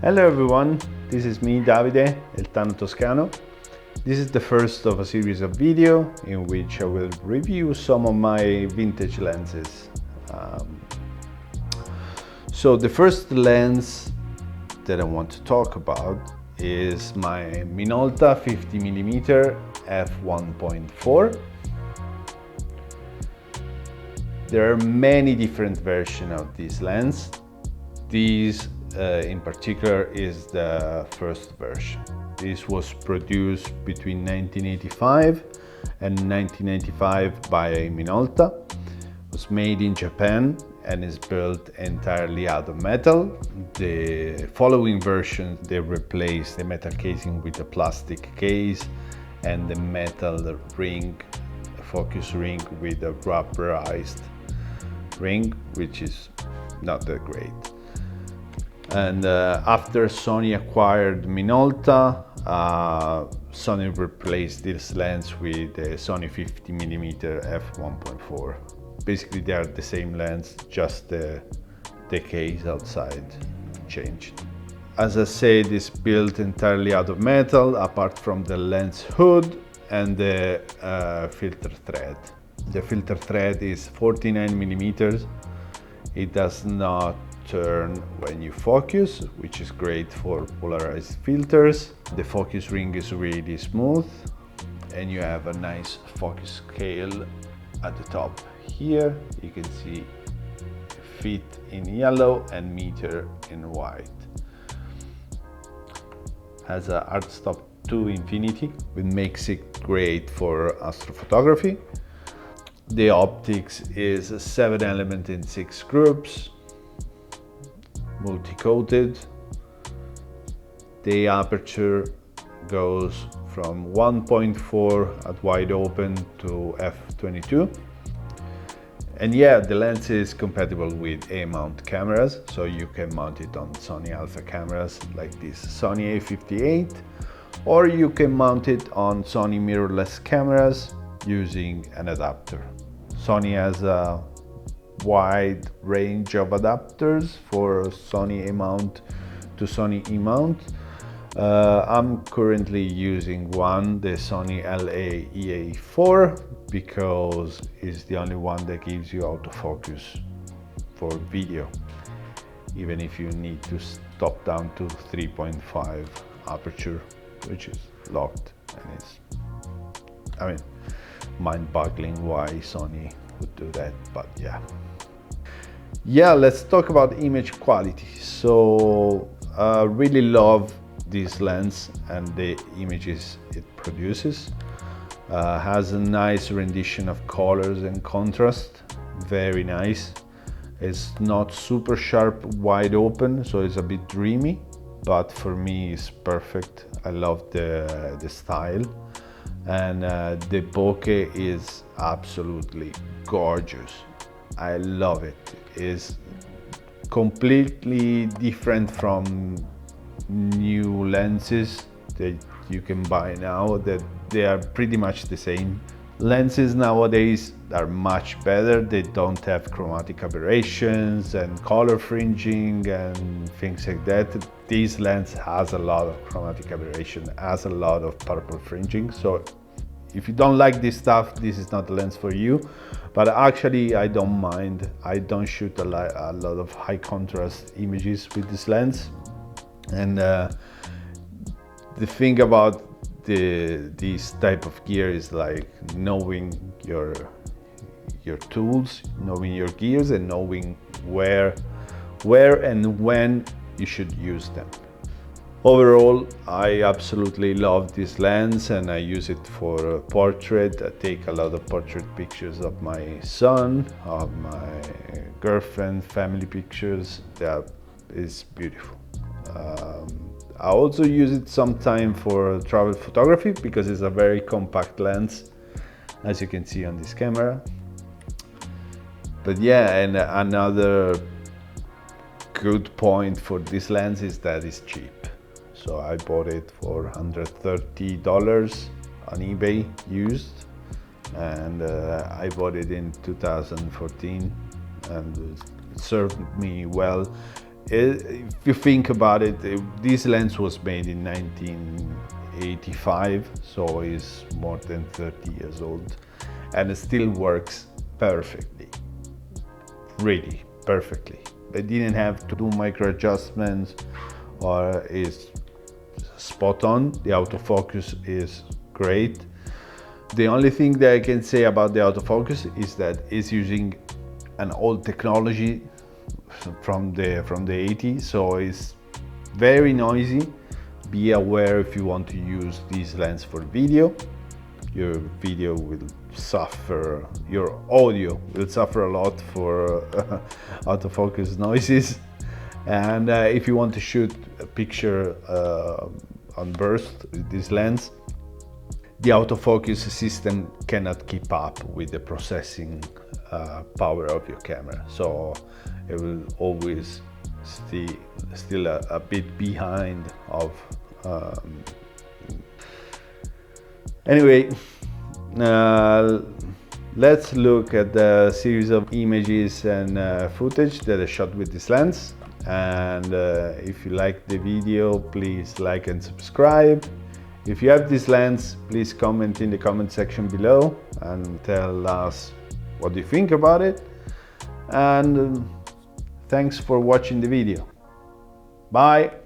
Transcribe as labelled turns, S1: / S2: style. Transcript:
S1: Hello everyone, this is me, Davide, El Tano Toscano. This is the first of a series of video in which I will review some of my vintage lenses. So the first lens that I want to talk about is my Minolta 50mm f1.4. There are many different versions of this lens. This in particular is the first version. This was produced between 1985 and 1995 by Minolta. It was made in Japan and is built entirely out of metal. The following versions, they replaced the metal casing with a plastic case and the metal ring, focus ring with a rubberized ring, which is not that great. And after Sony acquired Minolta, Sony replaced this lens with the Sony 50mm f1.4. Basically they are the same lens, just the case outside changed. As I said, it's built entirely out of metal, apart from the lens hood and the filter thread. The filter thread is 49mm. It does not turn when you focus, which is great for polarized filters. The focus ring is really smooth and you have a nice focus scale at the top. Here you can see feet in yellow and meter in white. Has a hard stop to infinity, which makes it great for astrophotography. The optics is a 7-element in 6 groups, multi-coated. The aperture goes from 1.4 at wide open to f22. And yeah, the lens is compatible with A-mount cameras, so you can mount it on Sony Alpha cameras like this Sony A58, or you can mount it on Sony mirrorless cameras using an adapter. Sony has a wide range of adapters for Sony A-mount to Sony E-mount. I'm currently using one, the Sony LA-EA4, because it's the only one that gives you autofocus for video, even if you need to stop down to 3.5 aperture, which is locked, and it's, I mean, mind-boggling why Sony would do that, but yeah, let's talk about image quality. So I really love this lens and the images it produces. Has a nice rendition of colors and contrast, very nice. It's not super sharp wide open, so it's a bit dreamy, but for me it's perfect. I love the style, and the bokeh is absolutely gorgeous. I love it. It's completely different from new lenses that you can buy now, that they are pretty much the same. Lenses nowadays are much better. They don't have chromatic aberrations and color fringing and things like that. This lens has a lot of chromatic aberration, has a lot of purple fringing. So if you don't like this stuff, this is not the lens for you. But actually, I don't mind. I don't shoot a lot of high contrast images with this lens. And the thing about this type of gear is like knowing your tools, knowing your gears, and knowing where and when you should use them. Overall, I absolutely love this lens and I use it for portrait. I take a lot of portrait pictures of my son, of my girlfriend, family pictures. That is beautiful. I also use it sometime for travel photography because it's a very compact lens, as you can see on this camera. But yeah, and another good point for this lens is that it's cheap. So I bought it for $130 on eBay used, and I bought it in 2014, and it served me well. If you think about it, this lens was made in 1985, so it's more than 30 years old, and it still works perfectly, really perfectly. I didn't have to do micro adjustments, or is spot on. The autofocus is great. The only thing that I can say about the autofocus is that it's using an old technology from the 80s, so it's very noisy. Be aware if you want to use this lens for video. Your video will suffer, your audio will suffer a lot for autofocus noises. And if you want to shoot a picture on burst with this lens, the autofocus system cannot keep up with the processing power of your camera, so it will always still a bit behind of. Anyway, let's look at the series of images and footage that I shot with this lens. And if you like the video, please like and subscribe. If you have this lens, please comment in the comment section below and tell us what you think about it. And thanks for watching the video. Bye.